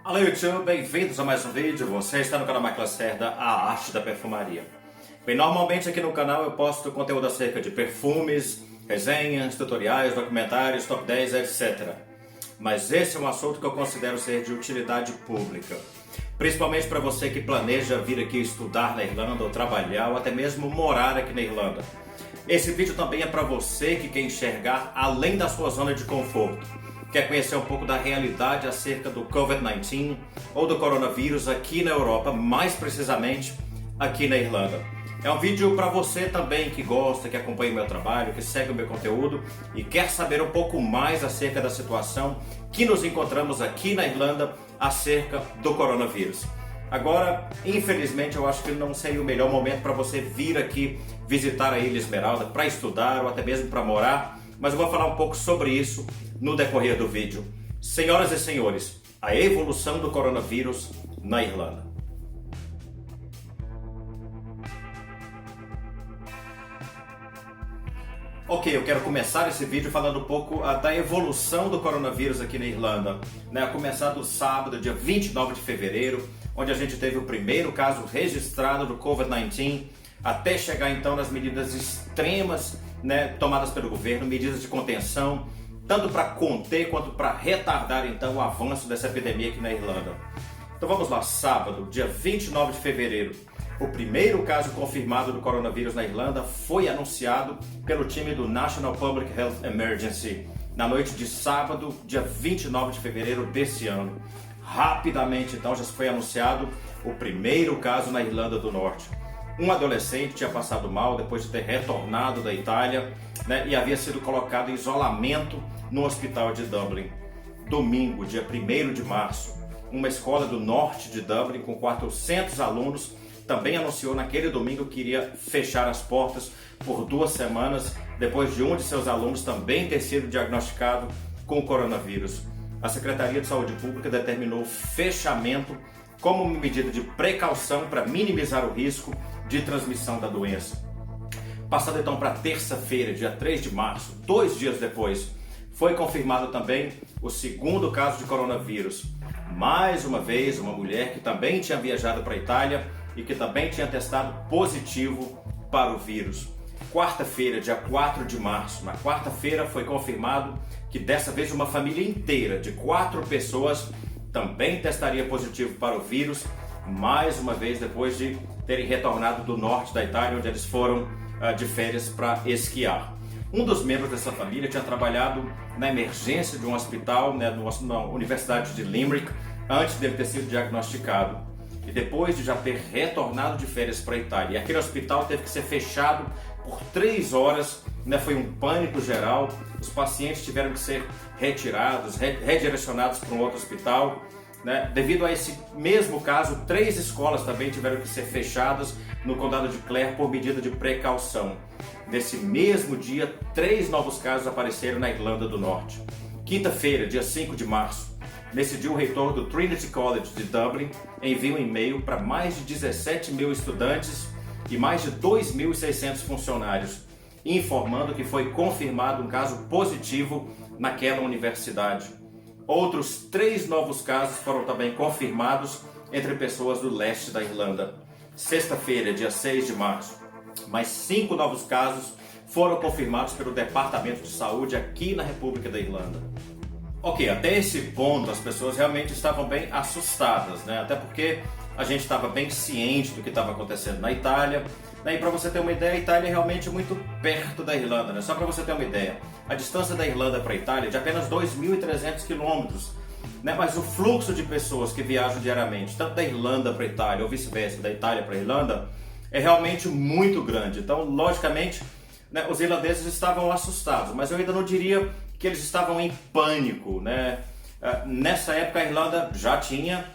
Olá YouTube, bem-vindos a mais um vídeo. Você está no canal Michael Lacerda, a arte da perfumaria. Bem, normalmente aqui no canal eu posto conteúdo acerca de perfumes, resenhas, tutoriais, documentários, top 10, etc. Mas esse é um assunto que eu considero ser de utilidade pública. Principalmente para você que planeja vir aqui estudar na Irlanda, ou trabalhar, ou até mesmo morar aqui na Irlanda. Esse vídeo também é para você que quer enxergar além da sua zona de conforto. Quer conhecer um pouco da realidade acerca do Covid-19 ou do coronavírus aqui na Europa, mais precisamente aqui na Irlanda. É um vídeo para você também que gosta, que acompanha o meu trabalho, que segue o meu conteúdo e quer saber um pouco mais acerca da situação que nos encontramos aqui na Irlanda acerca do coronavírus. Agora, infelizmente, eu acho que não seria o melhor momento para você vir aqui visitar a Ilha Esmeralda para estudar ou até mesmo para morar, mas eu vou falar um pouco sobre isso no decorrer do vídeo. Senhoras e senhores, a evolução do coronavírus na Irlanda. Ok, eu quero começar esse vídeo falando um pouco da evolução do coronavírus aqui na Irlanda. A começar do sábado, dia 29 de fevereiro, onde a gente teve o primeiro caso registrado do Covid-19, até chegar então nas medidas extremas tomadas pelo governo, medidas de contenção, tanto para conter quanto para retardar então o avanço dessa epidemia aqui na Irlanda. Então vamos lá, sábado, dia 29 de fevereiro, o primeiro caso confirmado do coronavírus na Irlanda foi anunciado pelo time do National Public Health Emergency na noite de sábado, dia 29 de fevereiro desse ano. Rapidamente então já foi anunciado o primeiro caso na Irlanda do Norte. Um adolescente tinha passado mal depois de ter retornado da Itália, e havia sido colocado em isolamento no hospital de Dublin. Domingo, dia 1º de março, uma escola do norte de Dublin com 400 alunos também anunciou naquele domingo que iria fechar as portas por 2 semanas, depois de um de seus alunos também ter sido diagnosticado com o coronavírus. A Secretaria de Saúde Pública determinou o fechamento como uma medida de precaução para minimizar o risco de transmissão da doença. Passando então para terça-feira, dia 3 de março, 2 dias depois, foi confirmado também o segundo caso de coronavírus. Mais uma vez, uma mulher que também tinha viajado para a Itália e que também tinha testado positivo para o vírus. Quarta-feira, dia 4 de março, na quarta-feira foi confirmado que dessa vez uma família inteira de 4 pessoas também testaria positivo para o vírus, mais uma vez depois de terem retornado do norte da Itália, onde eles foram de férias para esquiar. Um dos membros dessa família tinha trabalhado na emergência de um hospital, na Universidade de Limerick, antes dele ter sido diagnosticado. E depois de já ter retornado de férias para a Itália, e aquele hospital teve que ser fechado por 3 horas, foi um pânico geral, os pacientes tiveram que ser retirados, redirecionados para um outro hospital. Devido a esse mesmo caso, 3 escolas também tiveram que ser fechadas no condado de Clare por medida de precaução. Nesse mesmo dia, 3 novos casos apareceram na Irlanda do Norte. Quinta-feira, dia 5 de março, nesse dia o reitor do Trinity College de Dublin envia um e-mail para mais de 17 mil estudantes e mais de 2.600 funcionários, informando que foi confirmado um caso positivo naquela universidade. Outros 3 novos casos foram também confirmados entre pessoas do leste da Irlanda. Sexta-feira, dia 6 de março, mais 5 novos casos foram confirmados pelo Departamento de Saúde aqui na República da Irlanda. Ok, até esse ponto as pessoas realmente estavam bem assustadas, até porque a gente estava bem ciente do que estava acontecendo na Itália. E para você ter uma ideia, a Itália é realmente muito perto da Irlanda, Só para você ter uma ideia, a distância da Irlanda para a Itália é de apenas 2.300 quilômetros, Mas o fluxo de pessoas que viajam diariamente, tanto da Irlanda para a Itália ou vice-versa, da Itália para a Irlanda, é realmente muito grande. Então, logicamente, os irlandeses estavam assustados, mas eu ainda não diria que eles estavam em pânico, Nessa época a Irlanda já tinha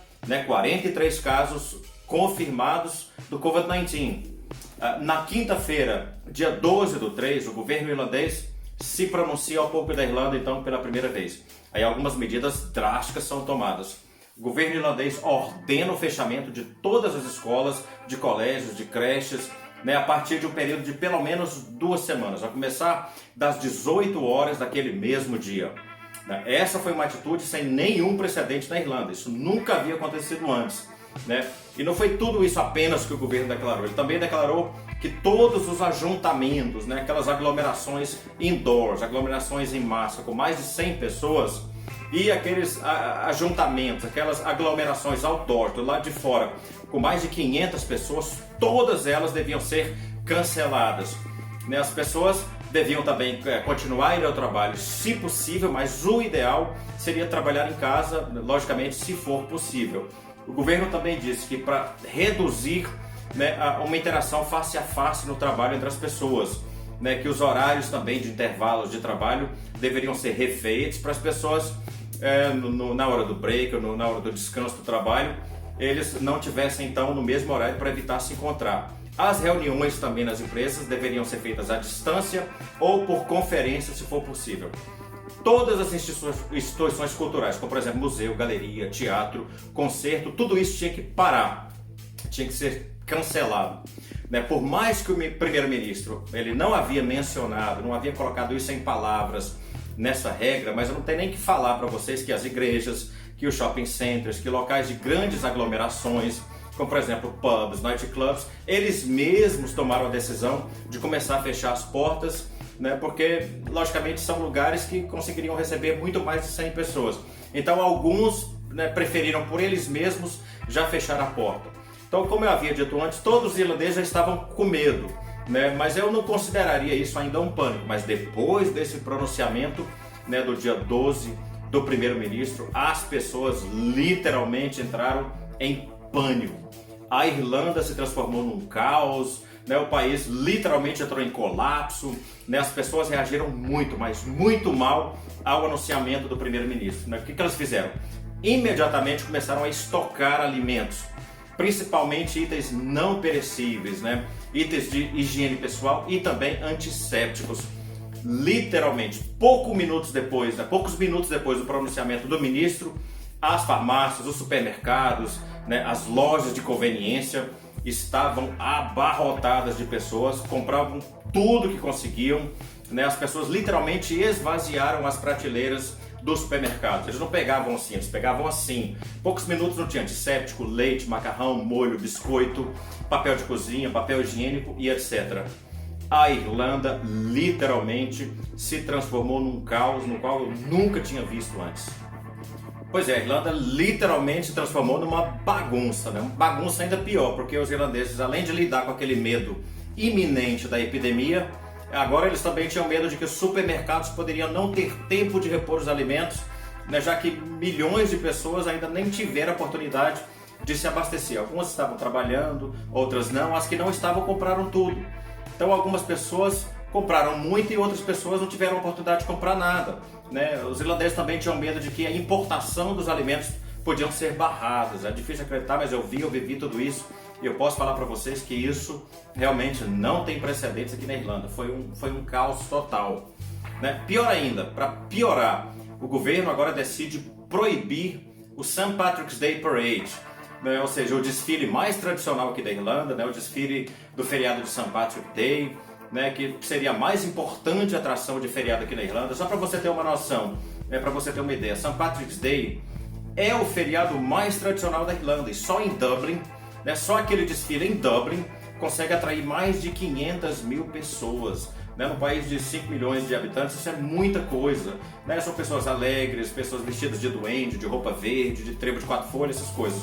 43 casos confirmados do Covid-19. Na quinta-feira, dia 12/3, o governo irlandês se pronuncia ao povo da Irlanda então pela primeira vez. Aí algumas medidas drásticas são tomadas. O governo irlandês ordena o fechamento de todas as escolas, de colégios, de creches, a partir de um período de pelo menos 2 semanas, a começar das 18 horas daquele mesmo dia. né? Essa foi uma atitude sem nenhum precedente na Irlanda, isso nunca havia acontecido antes, né? E não foi tudo isso apenas que o governo declarou, ele também declarou que todos os ajuntamentos, né, aquelas aglomerações indoors, aglomerações em massa com mais de 100 pessoas, e aqueles ajuntamentos, aquelas aglomerações outdoor, do lado de fora, com mais de 500 pessoas, todas elas deviam ser canceladas, né? As pessoas deviam também continuar a ir ao trabalho, se possível, mas o ideal seria trabalhar em casa, logicamente, se for possível. O governo também disse que para reduzir, né, uma interação face a face no trabalho entre as pessoas, né, que os horários também de intervalos de trabalho deveriam ser refeitos para as pessoas, na hora do break ou na hora do descanso do trabalho, eles não tivessem então no mesmo horário para evitar se encontrar. As reuniões também nas empresas deveriam ser feitas à distância ou por conferência, se for possível. Todas as instituições culturais, como por exemplo museu, galeria, teatro, concerto, tudo isso tinha que parar, tinha que ser cancelado, né? Por mais que o primeiro-ministro ele não havia mencionado, não havia colocado isso em palavras nessa regra, mas eu não tenho nem que falar para vocês que as igrejas, que os shopping centers, que locais de grandes aglomerações, como por exemplo pubs, nightclubs, eles mesmos tomaram a decisão de começar a fechar as portas, né, porque logicamente são lugares que conseguiriam receber muito mais de 100 pessoas. Então alguns, né, preferiram por eles mesmos já fechar a porta. Então, como eu havia dito antes, todos os irlandeses já estavam com medo, né, mas eu não consideraria isso ainda um pânico. Mas depois desse pronunciamento, né, do dia 12 do primeiro-ministro, as pessoas literalmente entraram em pânico. A Irlanda se transformou num caos, né? O país literalmente entrou em colapso, né? As pessoas reagiram muito, mas muito mal ao anunciamento do primeiro-ministro, né? O que elas fizeram? Imediatamente começaram a estocar alimentos, principalmente itens não perecíveis, né? Itens de higiene pessoal e também antissépticos. Literalmente, poucos minutos depois do pronunciamento do ministro, as farmácias, os supermercados, né, as lojas de conveniência estavam abarrotadas de pessoas, compravam tudo que conseguiam, né? As pessoas literalmente esvaziaram as prateleiras dos supermercados. Eles não pegavam assim, eles pegavam assim. Poucos minutos não tinha antisséptico, leite, macarrão, molho, biscoito, papel de cozinha, papel higiênico e etc. A Irlanda literalmente se transformou num caos no qual eu nunca tinha visto antes. Pois é, a Irlanda literalmente se transformou numa bagunça, né? Uma bagunça ainda pior, porque os irlandeses, além de lidar com aquele medo iminente da epidemia, agora eles também tinham medo de que os supermercados poderiam não ter tempo de repor os alimentos, né? Já que milhões de pessoas ainda nem tiveram a oportunidade de se abastecer. Algumas estavam trabalhando, outras não, as que não estavam compraram tudo. Então algumas pessoas compraram muito e outras pessoas não tiveram a oportunidade de comprar nada, né? Os irlandeses também tinham medo de que a importação dos alimentos podiam ser barradas. É difícil acreditar, mas eu vivi tudo isso e eu posso falar para vocês que isso realmente não tem precedentes aqui na Irlanda. Foi um caos total, né? Pior ainda, para piorar, o governo agora decide proibir o St. Patrick's Day Parade, né? Ou seja, o desfile mais tradicional aqui da Irlanda, né? O desfile do feriado de St. Patrick's Day, né, que seria a mais importante atração de feriado aqui na Irlanda. Só para você ter uma noção, para você ter uma ideia, St. Patrick's Day é o feriado mais tradicional da Irlanda e só em Dublin, né, só aquele desfile em Dublin consegue atrair mais de 500 mil pessoas, né, no país de 5 milhões de habitantes. Isso é muita coisa, né? São pessoas alegres, pessoas vestidas de duende, de roupa verde, de trevo de 4 folhas, essas coisas.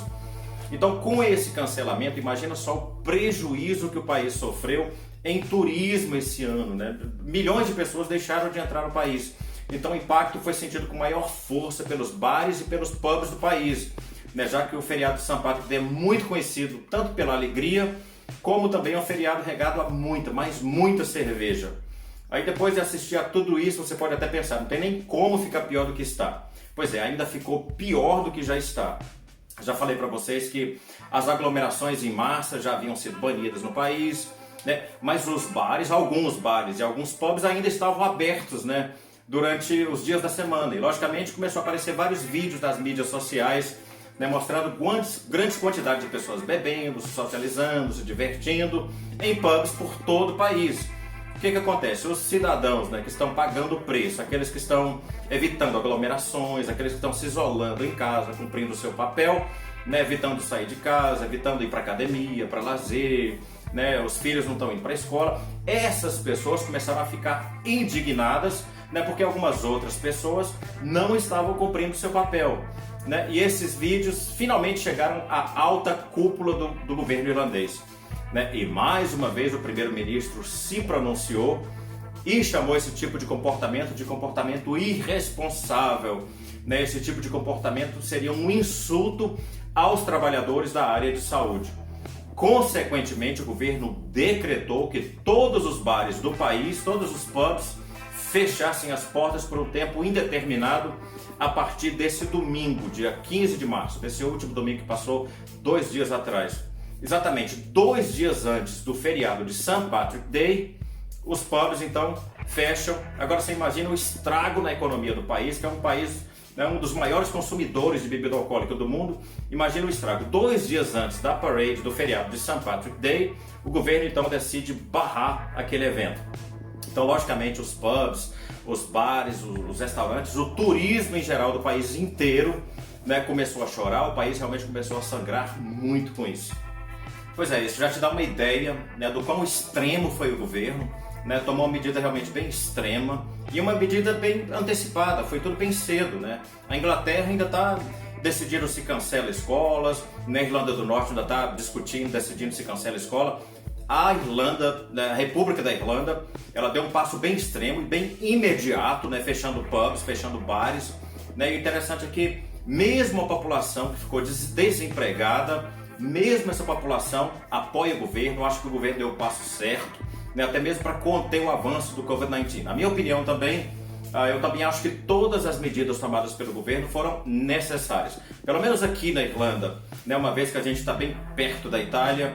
Então, com esse cancelamento, imagina só o prejuízo que o país sofreu em turismo esse ano, né? Milhões de pessoas deixaram de entrar no país. Então o impacto foi sentido com maior força pelos bares e pelos pubs do país, né? Já que o feriado de São Patrick's Day é muito conhecido tanto pela alegria, como também é um feriado regado a muita, mas muita cerveja. Aí depois de assistir a tudo isso, você pode até pensar, não tem nem como ficar pior do que está. Pois é, ainda ficou pior do que já está. Já falei para vocês que as aglomerações em massa já haviam sido banidas no país, né? Mas os bares, alguns bares e alguns pubs ainda estavam abertos, né, durante os dias da semana. E logicamente começou a aparecer vários vídeos das mídias sociais, né, mostrando grandes quantidades de pessoas bebendo, se socializando, se divertindo em pubs por todo o país. que acontece? Os cidadãos, né, que estão pagando o preço, aqueles que estão evitando aglomerações, aqueles que estão se isolando em casa, cumprindo o seu papel, né, evitando sair de casa, evitando ir para academia, para lazer, né, os filhos não estão indo para a escola, essas pessoas começaram a ficar indignadas, né, porque algumas outras pessoas não estavam cumprindo o seu papel. Né, e esses vídeos finalmente chegaram à alta cúpula do governo irlandês. Né, e mais uma vez o primeiro-ministro se pronunciou e chamou esse tipo de comportamento irresponsável. Né, esse tipo de comportamento seria um insulto aos trabalhadores da área de saúde. Consequentemente, o governo decretou que todos os bares do país, todos os pubs, fechassem as portas por um tempo indeterminado a partir desse domingo, dia 15 de março, desse último domingo que passou 2 dias atrás. Exatamente 2 dias antes do feriado de St. Patrick's Day, os pubs então fecham. Agora você imagina o estrago na economia do país, que é um país, né, um dos maiores consumidores de bebida alcoólica do mundo. Imagina o estrago. 2 dias antes da parade do feriado de St. Patrick's Day, o governo então decide barrar aquele evento. Então, logicamente, os pubs, os bares, os restaurantes, o turismo em geral do país inteiro, né, começou a chorar. O país realmente começou a sangrar muito com isso. Pois é, isso já te dá uma ideia, né, do quão extremo foi o governo. Né, tomou uma medida realmente bem extrema e uma medida bem antecipada, foi tudo bem cedo. Né? A Inglaterra ainda está decidindo se cancela escolas, na Irlanda do Norte ainda está decidindo se cancela escola. A Irlanda, a República da Irlanda, ela deu um passo bem extremo e bem imediato, né, fechando pubs, fechando bares. Né? E o interessante é que mesmo a população que ficou desempregada, mesmo essa população apoia o governo, acha que o governo deu o passo certo, né, até mesmo para conter o avanço do Covid-19. Na minha opinião também, eu também acho que todas as medidas tomadas pelo governo foram necessárias. Pelo menos aqui na Irlanda, né, uma vez que a gente está bem perto da Itália,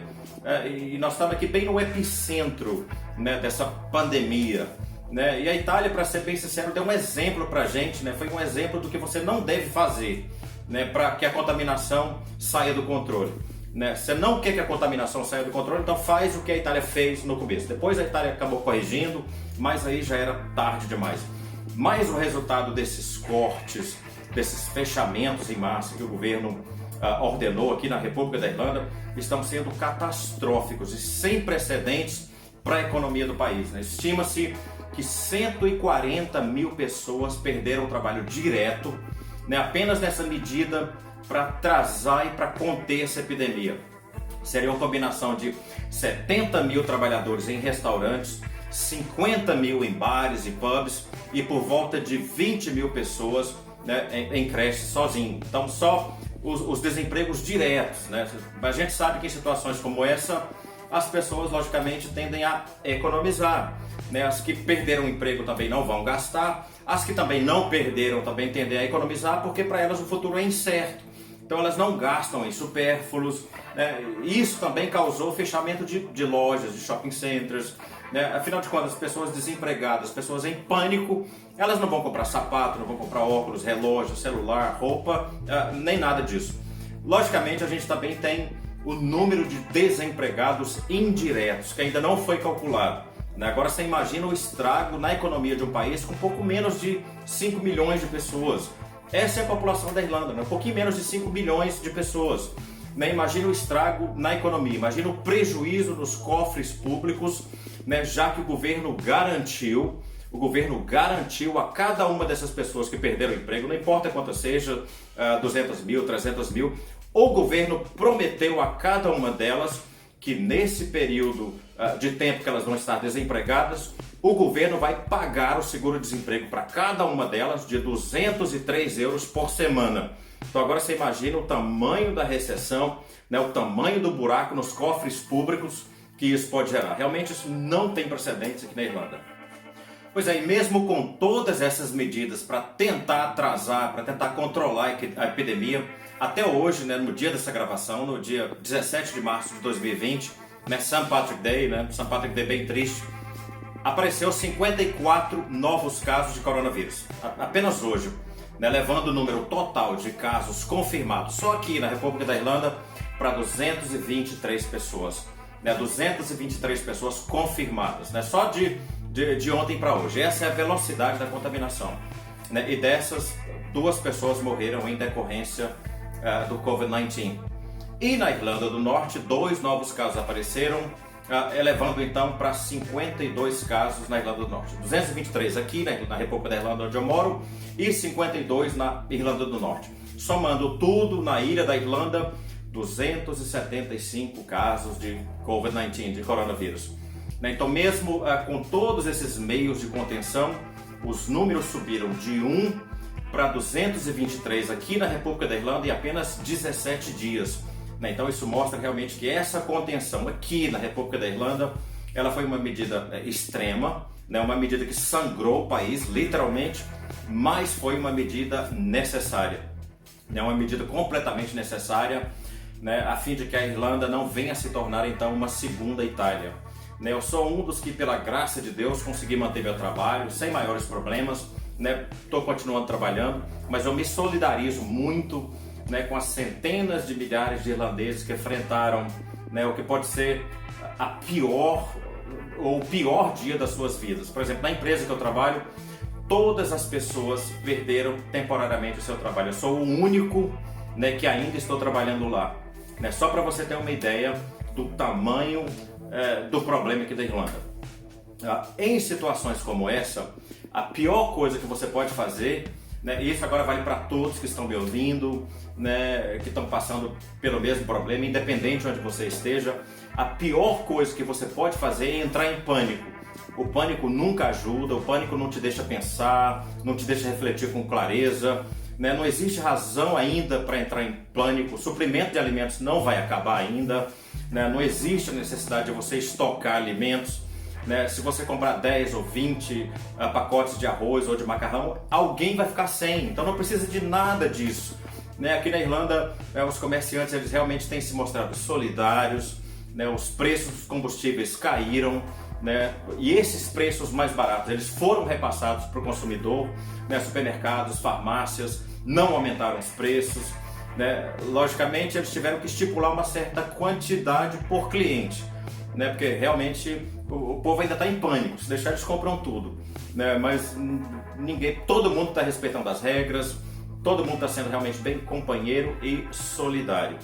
e nós estamos aqui bem no epicentro, né, dessa pandemia. Né? E a Itália, para ser bem sincero, deu um exemplo para a gente, né? Foi um exemplo do que você não deve fazer, né, para que a contaminação saia do controle. Né? Você não quer que a contaminação saia do controle, então faz o que a Itália fez no começo. Depois a Itália acabou corrigindo, mas aí já era tarde demais. Mas o resultado desses cortes, desses fechamentos em massa que o governo ordenou aqui na República da Irlanda, estão sendo catastróficos e sem precedentes para a economia do país. Né? Estima-se que 140 mil pessoas perderam o trabalho direto, né, apenas nessa medida para atrasar e para conter essa epidemia. Seria uma combinação de 70 mil trabalhadores em restaurantes, 50 mil em bares e pubs e por volta de 20 mil pessoas, né, em creches sozinho. Então só os desempregos diretos. Né? A gente sabe que em situações como essa, as pessoas logicamente tendem a economizar. Né? As que perderam o emprego também não vão gastar, as que também não perderam também tendem a economizar, porque para elas o futuro é incerto. Então elas não gastam em supérfluos. Né? Isso também causou fechamento de lojas, de shopping centers. Né? Afinal de contas, as pessoas desempregadas, pessoas em pânico, elas não vão comprar sapato, não vão comprar óculos, relógio, celular, roupa, nem nada disso. Logicamente, a gente também tem o número de desempregados indiretos, que ainda não foi calculado. Né? Agora você imagina o estrago na economia de um país com pouco menos de 5 milhões de pessoas. Essa é a população da Irlanda, né? Um pouquinho menos de 5 milhões de pessoas. Né? Imagina o estrago na economia, imagina o prejuízo nos cofres públicos, né? Já que o governo garantiu a cada uma dessas pessoas que perderam o emprego, não importa quanto seja, 200 mil, 300 mil, o governo prometeu a cada uma delas que nesse período de tempo que elas vão estar desempregadas, o governo vai pagar o seguro-desemprego para cada uma delas de 203 euros por semana. Então agora você imagina o tamanho da recessão, né, o tamanho do buraco nos cofres públicos que isso pode gerar. Realmente isso não tem precedentes aqui na Irlanda. Pois é, e mesmo com todas essas medidas para tentar atrasar, para tentar controlar a epidemia, até hoje, né, no dia dessa gravação, no dia 17 de março de 2020, né, St. Patrick's Day, né, St. Patrick's Day bem triste, apareceu 54 novos casos de coronavírus, apenas hoje, né, levando o número total de casos confirmados só aqui na República da Irlanda para 223 pessoas. Né, 223 pessoas confirmadas. Né? Só de de ontem para hoje. Essa é a velocidade da contaminação, né? E dessas, 2 pessoas morreram em decorrência do Covid-19. E na Irlanda do Norte, 2 novos casos apareceram, elevando então para 52 casos na Irlanda do Norte. 223 aqui na República da Irlanda, onde eu moro, e 52 na Irlanda do Norte. Somando tudo, na ilha da Irlanda, 275 casos de Covid-19, de coronavírus. Então, mesmo com todos esses meios de contenção, os números subiram de 1 para 223 aqui na República da Irlanda em apenas 17 dias. Então, isso mostra realmente que essa contenção aqui na República da Irlanda, ela foi uma medida extrema, uma medida que sangrou o país, literalmente, mas foi uma medida necessária. É uma medida completamente necessária, a fim de que a Irlanda não venha a se tornar então uma segunda Itália. Eu sou um dos que, pela graça de Deus, consegui manter meu trabalho sem maiores problemas, estou continuando trabalhando, mas eu me solidarizo muito com as centenas de milhares de irlandeses que enfrentaram o que pode ser o pior dia das suas vidas. Por exemplo, na empresa que eu trabalho, todas as pessoas perderam temporariamente o seu trabalho. Eu sou o único que ainda estou trabalhando lá. Só para você ter uma ideia do tamanho do problema aqui da Irlanda. Em situações como essa, a pior coisa que você pode fazer, e isso agora vale para todos que estão me ouvindo, que estão passando pelo mesmo problema, independente de onde você esteja, a pior coisa que você pode fazer é entrar em pânico. O pânico nunca ajuda, o pânico não te deixa pensar, não te deixa refletir com clareza, não existe razão ainda para entrar em pânico, o suprimento de alimentos não vai acabar ainda, não existe a necessidade de você estocar alimentos, se você comprar 10 ou 20 pacotes de arroz ou de macarrão, alguém vai ficar sem, então não precisa de nada disso. Aqui na Irlanda, os comerciantes eles realmente têm se mostrado solidários, os preços dos combustíveis caíram, e esses preços mais baratos eles foram repassados para o consumidor, supermercados, farmácias não aumentaram os preços, logicamente eles tiveram que estipular uma certa quantidade por cliente, porque realmente o povo ainda está em pânico, se deixar eles compram tudo, mas todo mundo está respeitando as regras, todo mundo está sendo realmente bem companheiro e solidário.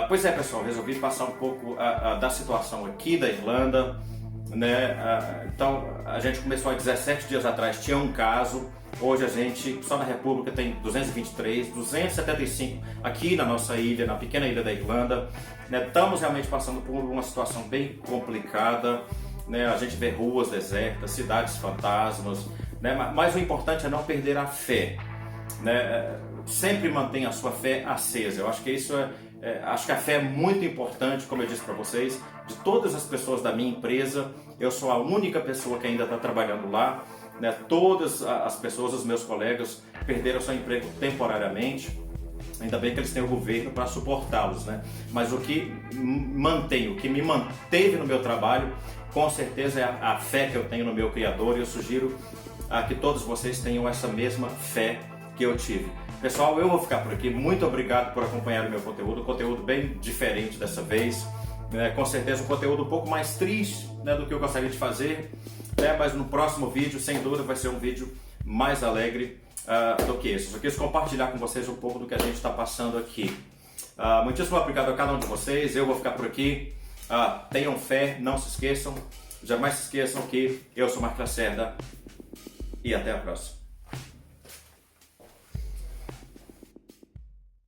Pois é, pessoal, resolvi passar um pouco da situação aqui da Irlanda, então a gente começou há 17 dias atrás, tinha um caso, hoje a gente só na República tem 223, 275 aqui na nossa ilha, na pequena ilha da Irlanda, estamos realmente passando por uma situação bem complicada, a gente vê ruas desertas, cidades fantasmas, mas o importante é não perder a fé, sempre mantenha a sua fé acesa. Eu acho que isso acho que a fé é muito importante, como eu disse para vocês. De todas as pessoas da minha empresa, eu sou a única pessoa que ainda está trabalhando lá, todas as pessoas, os meus colegas, perderam seu emprego temporariamente. Ainda bem que eles têm o governo para suportá-los, mas o que me manteve no meu trabalho, com certeza é a fé que eu tenho no meu Criador, e eu sugiro que todos vocês tenham essa mesma fé que eu tive. Pessoal, eu vou ficar por aqui. Muito obrigado por acompanhar o meu conteúdo bem diferente dessa vez. Com certeza um conteúdo um pouco mais triste do que eu gostaria de fazer, mas no próximo vídeo, sem dúvida, vai ser um vídeo mais alegre do que esse. Eu quis compartilhar com vocês um pouco do que a gente está passando aqui. Muitíssimo obrigado a cada um de vocês. Eu vou ficar por aqui. Tenham fé, não se esqueçam. Jamais se esqueçam que eu sou Marco Lacerda. E até a próxima.